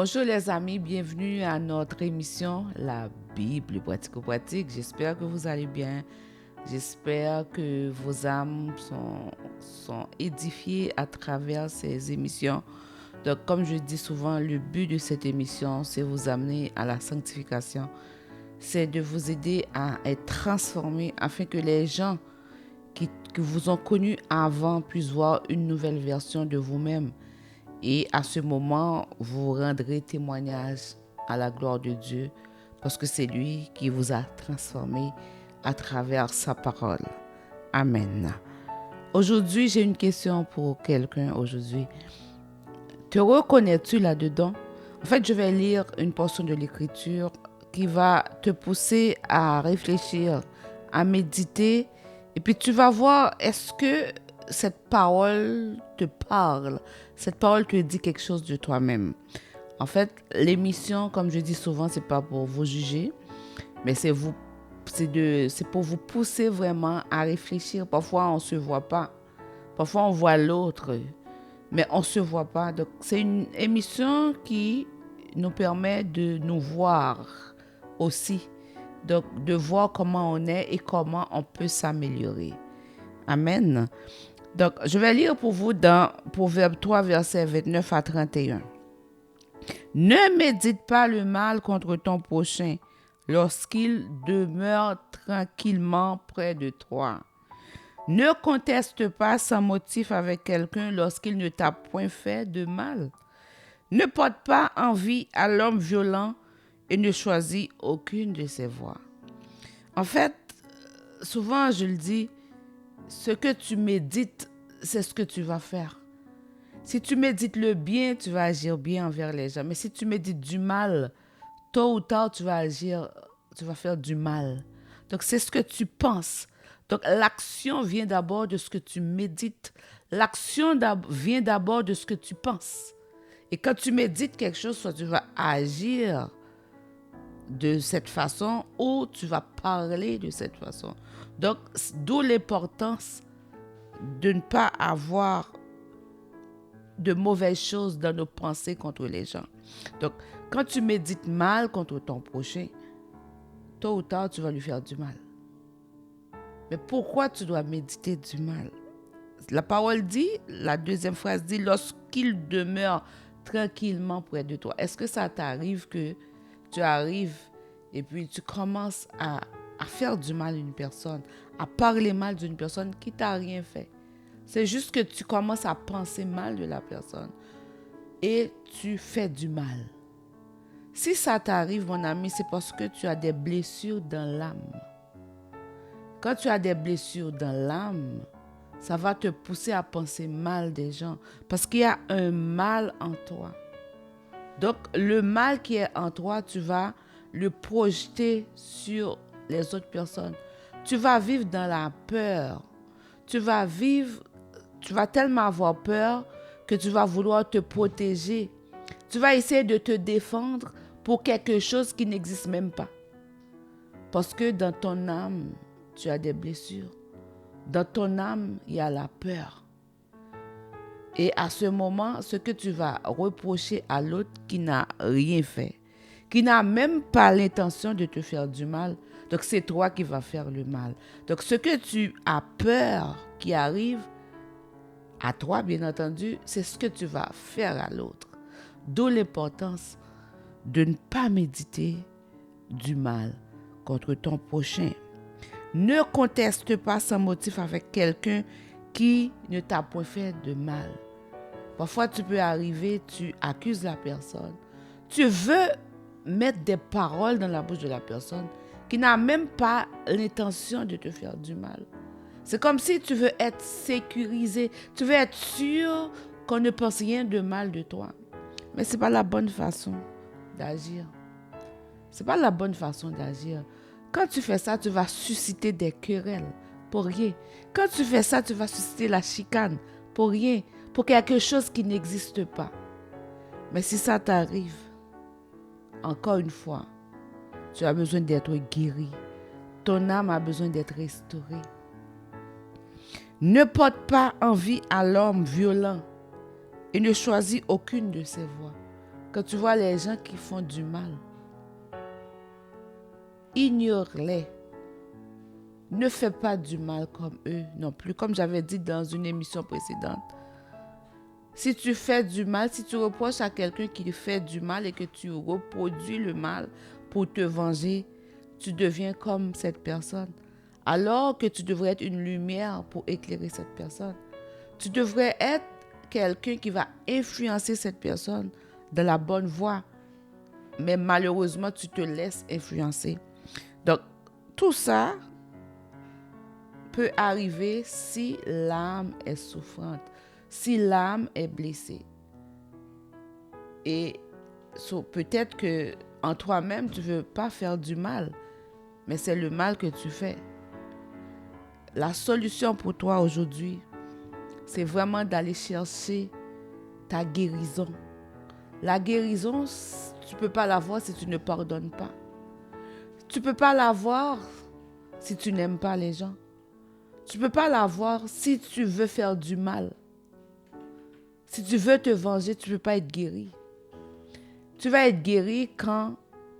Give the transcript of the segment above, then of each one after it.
Bonjour les amis, bienvenue à notre émission La Bible pratico-pratique. J'espère que vous allez bien. J'espère que vos âmes sont édifiées à travers ces émissions. Donc, comme je dis souvent, le but de cette émission, c'est vous amener à la sanctification. C'est de vous aider à être transformés afin que les gens que vous ont connu avant puissent voir une nouvelle version de vous-même. Et à ce moment, vous rendrez témoignage à la gloire de Dieu parce que c'est lui qui vous a transformé à travers sa parole. Amen. Aujourd'hui, j'ai une question pour quelqu'un aujourd'hui. Te reconnais-tu là-dedans? En fait, je vais lire une portion de l'Écriture qui va te pousser à réfléchir, à méditer. Et puis tu vas voir, est-ce que cette parole te parle? Cette parole te dit quelque chose de toi-même. En fait, l'émission, comme je dis souvent, c'est pas pour vous juger, mais c'est pour vous pousser vraiment à réfléchir. Parfois, on se voit pas. Parfois, on voit l'autre, mais on se voit pas. Donc, c'est une émission qui nous permet de nous voir aussi. Donc, de voir comment on est et comment on peut s'améliorer. Amen. Donc, je vais lire pour vous dans Proverbe 3, versets 29 à 31. Ne médite pas le mal contre ton prochain lorsqu'il demeure tranquillement près de toi. Ne conteste pas sans motif avec quelqu'un lorsqu'il ne t'a point fait de mal. Ne porte pas envie à l'homme violent et ne choisis aucune de ses voies. En fait, souvent je le dis, ce que tu médites, c'est ce que tu vas faire. Si tu médites le bien, tu vas agir bien envers les gens. Mais si tu médites du mal, tôt ou tard, tu vas faire du mal. Donc, c'est ce que tu penses. Donc, l'action vient d'abord de ce que tu médites. L'action vient d'abord de ce que tu penses. Et quand tu médites quelque chose, soit tu vas agir de cette façon ou tu vas parler de cette façon. Donc, d'où l'importance de ne pas avoir de mauvaises choses dans nos pensées contre les gens. Donc, quand tu médites mal contre ton prochain, tôt ou tard, tu vas lui faire du mal. Mais pourquoi tu dois méditer du mal? La parole dit, la deuxième phrase dit, lorsqu'il demeure tranquillement près de toi. Est-ce que ça t'arrive que tu arrives et puis tu commences à faire du mal à une personne, à parler mal d'une personne qui t'a rien fait? C'est juste que tu commences à penser mal de la personne et tu fais du mal. Si ça t'arrive, mon ami, c'est parce que tu as des blessures dans l'âme. Quand tu as des blessures dans l'âme, ça va te pousser à penser mal des gens parce qu'il y a un mal en toi. Donc, le mal qui est en toi, tu vas le projeter sur les autres personnes. Tu vas vivre dans la peur. Tu vas tellement avoir peur que tu vas vouloir te protéger. Tu vas essayer de te défendre pour quelque chose qui n'existe même pas. Parce que dans ton âme, tu as des blessures. Dans ton âme, il y a la peur. Et à ce moment, ce que tu vas reprocher à l'autre qui n'a rien fait, qui n'a même pas l'intention de te faire du mal, donc c'est toi qui vas faire le mal. Donc ce que tu as peur qui arrive à toi, bien entendu, c'est ce que tu vas faire à l'autre. D'où l'importance de ne pas méditer du mal contre ton prochain. Ne conteste pas sans motif avec quelqu'un qui ne t'a point fait de mal. Parfois, tu peux arriver, tu accuses la personne. Tu veux mettre des paroles dans la bouche de la personne qui n'a même pas l'intention de te faire du mal. C'est comme si tu veux être sécurisé. Tu veux être sûr qu'on ne pense rien de mal de toi. Mais ce n'est pas la bonne façon d'agir. Ce n'est pas la bonne façon d'agir. Quand tu fais ça, tu vas susciter des querelles pour rien. Quand tu fais ça, tu vas susciter la chicane pour rien, pour quelque chose qui n'existe pas. Mais si ça t'arrive, encore une fois, tu as besoin d'être guéri. Ton âme a besoin d'être restaurée. Ne porte pas envie à l'homme violent et ne choisis aucune de ses voies. Quand tu vois les gens qui font du mal, ignore-les. Ne fais pas du mal comme eux non plus. Comme j'avais dit dans une émission précédente, si tu fais du mal, si tu reproches à quelqu'un qui fait du mal et que tu reproduis le mal pour te venger, tu deviens comme cette personne. Alors que tu devrais être une lumière pour éclairer cette personne. Tu devrais être quelqu'un qui va influencer cette personne dans la bonne voie. Mais malheureusement, tu te laisses influencer. Donc, tout ça peut arriver si l'âme est souffrante, si l'âme est blessée. Et peut-être que en toi-même, tu ne veux pas faire du mal, mais c'est le mal que tu fais. La solution pour toi aujourd'hui, c'est vraiment d'aller chercher ta guérison. La guérison, tu ne peux pas l'avoir si tu ne pardonnes pas. Tu ne peux pas l'avoir si tu n'aimes pas les gens. Tu ne peux pas l'avoir si tu veux faire du mal. Si tu veux te venger, tu ne peux pas être guéri. Tu vas être guéri quand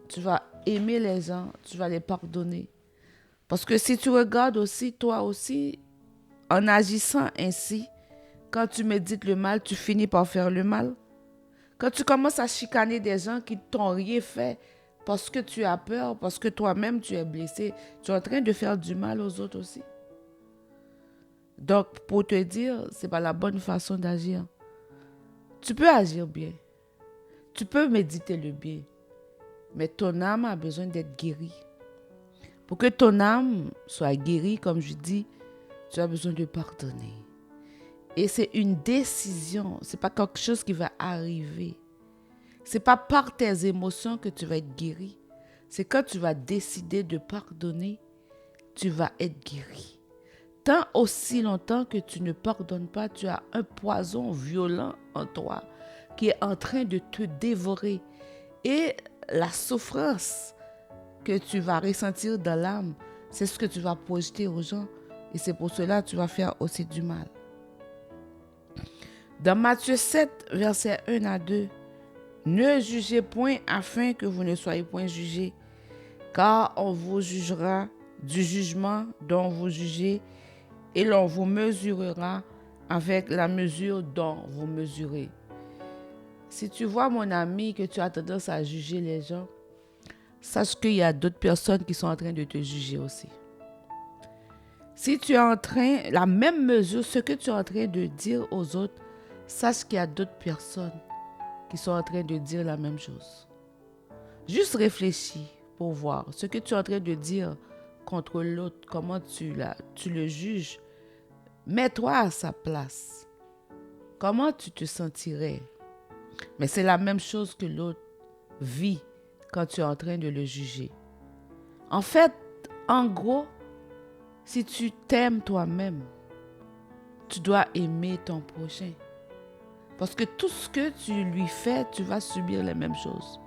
tu vas aimer les gens, tu vas les pardonner. Parce que si tu regardes aussi, toi aussi, en agissant ainsi, quand tu médites le mal, tu finis par faire le mal. Quand tu commences à chicaner des gens qui ne t'ont rien fait parce que tu as peur, parce que toi-même tu es blessé, tu es en train de faire du mal aux autres aussi. Donc, pour te dire, ce n'est pas la bonne façon d'agir. Tu peux agir bien. Tu peux méditer le bien. Mais ton âme a besoin d'être guérie. Pour que ton âme soit guérie, comme je dis, tu as besoin de pardonner. Et c'est une décision. Ce n'est pas quelque chose qui va arriver. Ce n'est pas par tes émotions que tu vas être guéri. C'est quand tu vas décider de pardonner, tu vas être guéri. Tant aussi longtemps que tu ne pardonnes pas, tu as un poison violent en toi qui est en train de te dévorer. Et la souffrance que tu vas ressentir dans l'âme, c'est ce que tu vas projeter aux gens. Et c'est pour cela que tu vas faire aussi du mal. Dans Matthieu 7, versets 1 à 2, « Ne jugez point afin que vous ne soyez point jugés, car on vous jugera du jugement dont vous jugez, et l'on vous mesurera avec la mesure dont vous mesurez. » Si tu vois, mon ami, que tu as tendance à juger les gens, sache qu'il y a d'autres personnes qui sont en train de te juger aussi. Si tu es en train, la même mesure, ce que tu es en train de dire aux autres, sache qu'il y a d'autres personnes qui sont en train de dire la même chose. Juste réfléchis pour voir ce que tu es en train de dire contre l'autre, comment tu le juges. Mets-toi à sa place. Comment tu te sentirais? Mais c'est la même chose que l'autre vit quand tu es en train de le juger. En fait, en gros, si tu t'aimes toi-même, tu dois aimer ton prochain. Parce que tout ce que tu lui fais, tu vas subir les mêmes choses.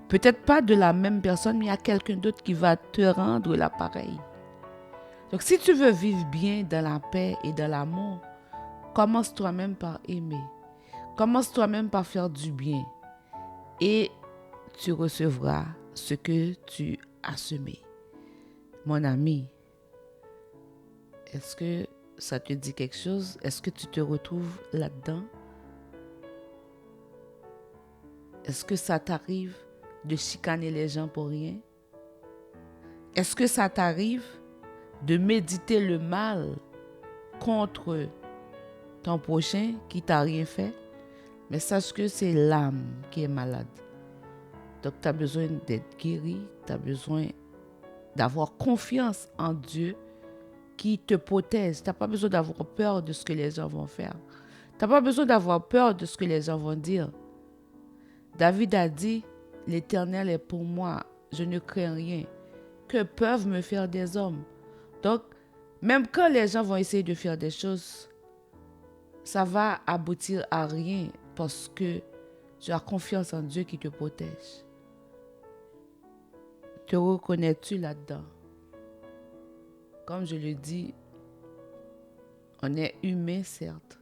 Peut-être pas de la même personne, mais il y a quelqu'un d'autre qui va te rendre l'appareil. Donc si tu veux vivre bien dans la paix et dans l'amour, commence toi-même par aimer. Commence toi-même par faire du bien. Et tu recevras ce que tu as semé. Mon ami, est-ce que ça te dit quelque chose? Est-ce que tu te retrouves là-dedans? Est-ce que ça t'arrive de chicaner les gens pour rien? Est-ce que ça t'arrive de méditer le mal contre ton prochain qui t'a rien fait? Mais sache que c'est l'âme qui est malade. Donc tu as besoin d'être guéri, tu as besoin d'avoir confiance en Dieu qui te protège. Tu n'as pas besoin d'avoir peur de ce que les gens vont faire. Tu n'as pas besoin d'avoir peur de ce que les gens vont dire. David a dit, « L'Éternel est pour moi, je ne crains rien. Que peuvent me faire des hommes? » Donc, même quand les gens vont essayer de faire des choses, ça va aboutir à rien parce que tu as confiance en Dieu qui te protège. Te reconnais-tu là-dedans? Comme je le dis, on est humain, certes.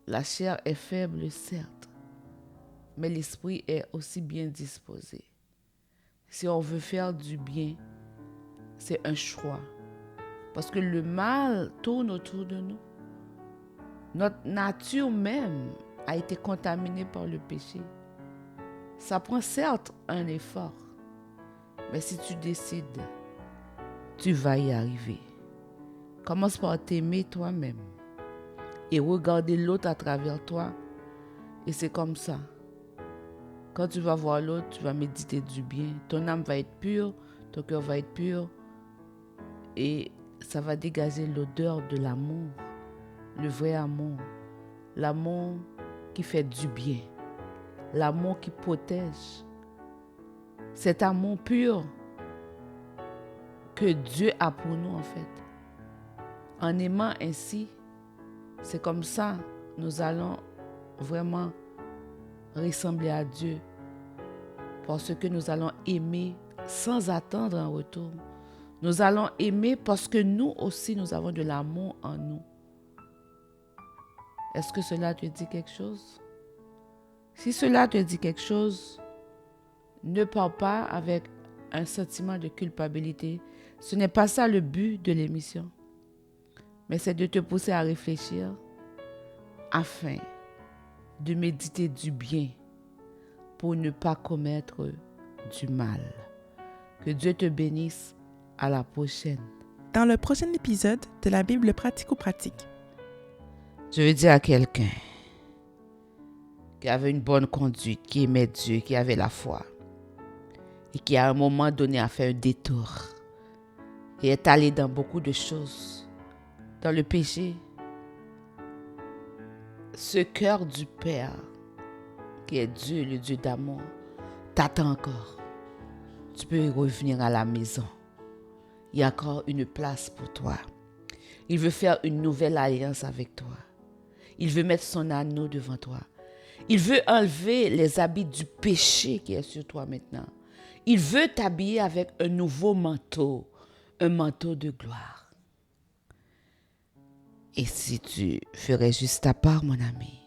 La chair est faible, certes. mais l'esprit est aussi bien disposé. Si on veut faire du bien, c'est un choix. Parce que le mal tourne autour de nous. Notre nature même a été contaminée par le péché. Ça prend certes un effort, mais si tu décides, tu vas y arriver. Commence par t'aimer toi-même et regarder l'autre à travers toi. Et c'est comme ça. Quand tu vas voir l'autre, tu vas méditer du bien. Ton âme va être pure, ton cœur va être pur et ça va dégager l'odeur de l'amour, le vrai amour, l'amour qui fait du bien, l'amour qui protège. Cet amour pur que Dieu a pour nous en fait. En aimant ainsi, c'est comme ça nous allons vraiment ressembler à Dieu parce que nous allons aimer sans attendre un retour. Nous allons aimer parce que nous aussi nous avons de l'amour en nous. Est-ce que cela te dit quelque chose? Si cela te dit quelque chose, ne pars pas avec un sentiment de culpabilité. Ce n'est pas ça le but de l'émission. Mais c'est de te pousser à réfléchir afin de méditer du bien pour ne pas commettre du mal. Que Dieu te bénisse. À la prochaine. Dans le prochain épisode de la Bible pratico-pratique. Je veux dire à quelqu'un qui avait une bonne conduite, qui aimait Dieu, qui avait la foi et qui à un moment donné a fait un détour et est allé dans beaucoup de choses, dans le péché. Ce cœur du Père, qui est Dieu, le Dieu d'amour, t'attend encore. Tu peux revenir à la maison. Il y a encore une place pour toi. Il veut faire une nouvelle alliance avec toi. Il veut mettre son anneau devant toi. Il veut enlever les habits du péché qui est sur toi maintenant. Il veut t'habiller avec un nouveau manteau, un manteau de gloire. Et si tu ferais juste ta part, mon ami,